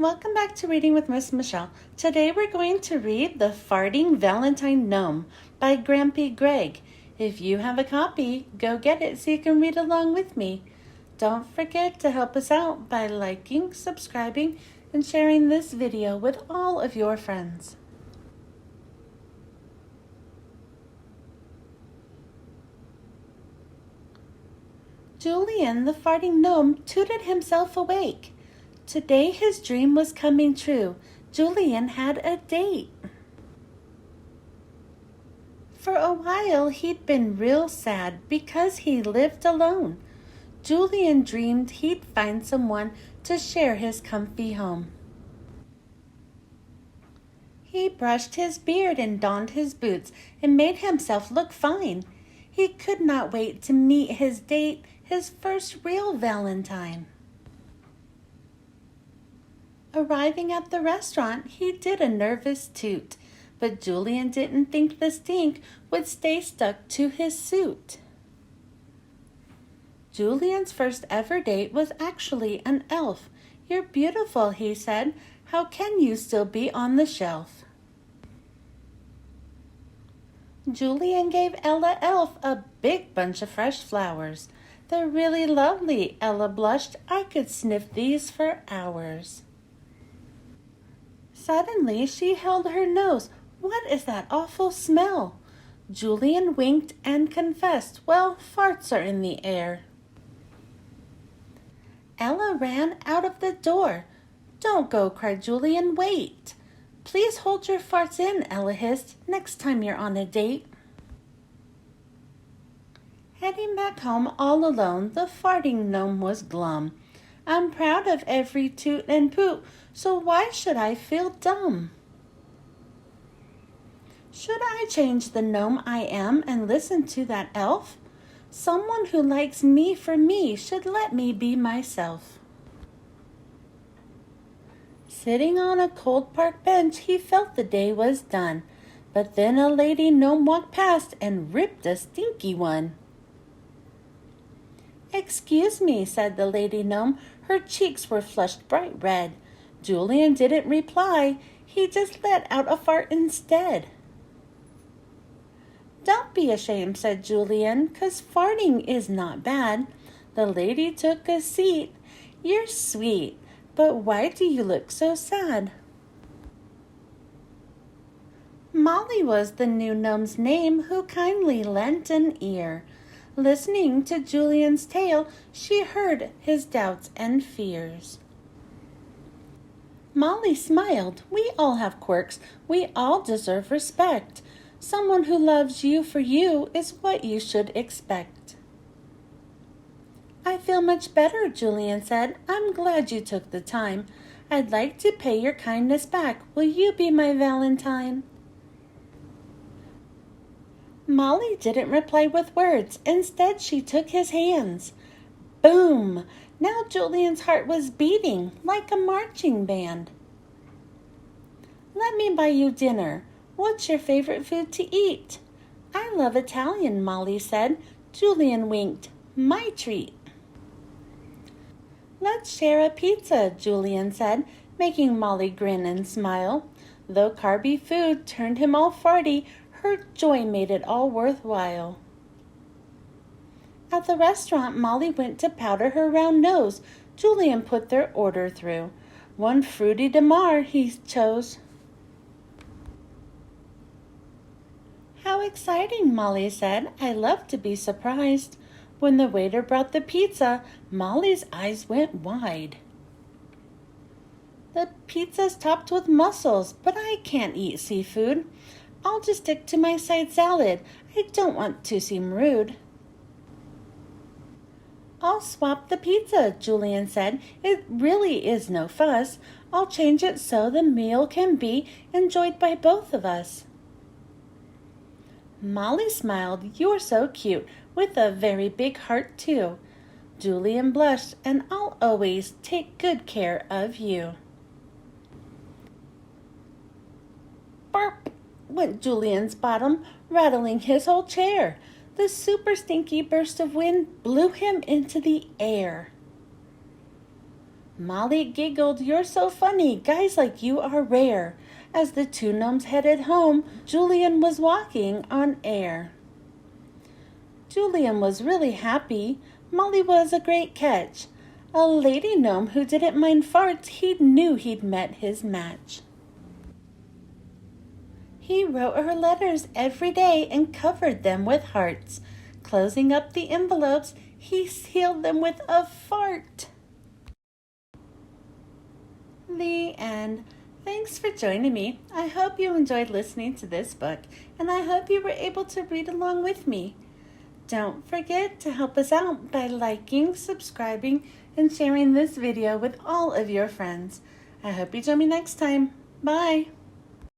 Welcome back to Reading with Miss Michelle. Today we're going to read The Farting Valentine Gnome by Grampy Greg. If you have a copy, go get it so you can read along with me. Don't forget to help us out by liking, subscribing, and sharing this video with all of your friends. Julian, the farting gnome, tooted himself awake. Today his dream was coming true. Julian had a date. For a while he'd been real sad because he lived alone. Julian dreamed he'd find someone to share his comfy home. He brushed his beard and donned his boots and made himself look fine. He could not wait to meet his date, his first real Valentine. Arriving at the restaurant, he did a nervous toot, but Julian didn't think the stink would stay stuck to his suit. Julian's first ever date was actually an elf. "You're beautiful," he said. "How can you still be on the shelf?" Julian gave Ella Elf a big bunch of fresh flowers. "They're really lovely," Ella blushed. "I could sniff these for hours." Suddenly she held her nose. "What is that awful smell?" Julian winked and confessed, "Well, farts are in the air." Ella ran out of the door. "Don't go," cried Julian. "Wait." "Please hold your farts in," Ella hissed, "next time you're on a date." Heading back home all alone, the farting gnome was glum. "I'm proud of every toot and poot, so why should I feel dumb? Should I change the gnome I am and listen to that elf? Someone who likes me for me should let me be myself." Sitting on a cold park bench, he felt the day was done. But then a lady gnome walked past and ripped a stinky one. "Excuse me," said the lady gnome. Her cheeks were flushed bright red. Julian didn't reply. He just let out a fart instead. "Don't be ashamed," said Julian, "'cause farting is not bad." The lady took a seat. "You're sweet, but why do you look so sad?" Molly was the new gnome's name, who kindly lent an ear. Listening to Julian's tale, she heard his doubts and fears. Molly smiled. "We all have quirks. We all deserve respect. Someone who loves you for you is what you should expect." "I feel much better," Julian said. "I'm glad you took the time. I'd like to pay your kindness back. Will you be my Valentine?" Molly didn't reply with words. Instead, she took his hands. Boom! Now Julian's heart was beating like a marching band. "Let me buy you dinner. What's your favorite food to eat?" "I love Italian," Molly said. Julian winked. "My treat." "Let's share a pizza," Julian said, making Molly grin and smile. Though carby food turned him all farty, her joy made it all worthwhile. At the restaurant, Molly went to powder her round nose. Julian put their order through. One fruity damar he chose. "How exciting," Molly said. "I love to be surprised." When the waiter brought the pizza, Molly's eyes went wide. "The pizza's topped with mussels, but I can't eat seafood. I'll just stick to my side salad. I don't want to seem rude." "I'll swap the pizza," Julian said. "It really is no fuss. I'll change it so the meal can be enjoyed by both of us." Molly smiled. "You're so cute, with a very big heart too." Julian blushed. "And I'll always take good care of you." Burp! Went Julian's bottom, rattling his whole chair. The super stinky burst of wind blew him into the air. Molly giggled, "You're so funny, guys like you are rare." As the two gnomes headed home, Julian was walking on air. Julian was really happy. Molly was a great catch. A lady gnome who didn't mind farts, he knew he'd met his match. He wrote her letters every day and covered them with hearts. Closing up the envelopes, he sealed them with a fart. The end. Thanks for joining me. I hope you enjoyed listening to this book, and I hope you were able to read along with me. Don't forget to help us out by liking, subscribing, and sharing this video with all of your friends. I hope you join me next time. Bye!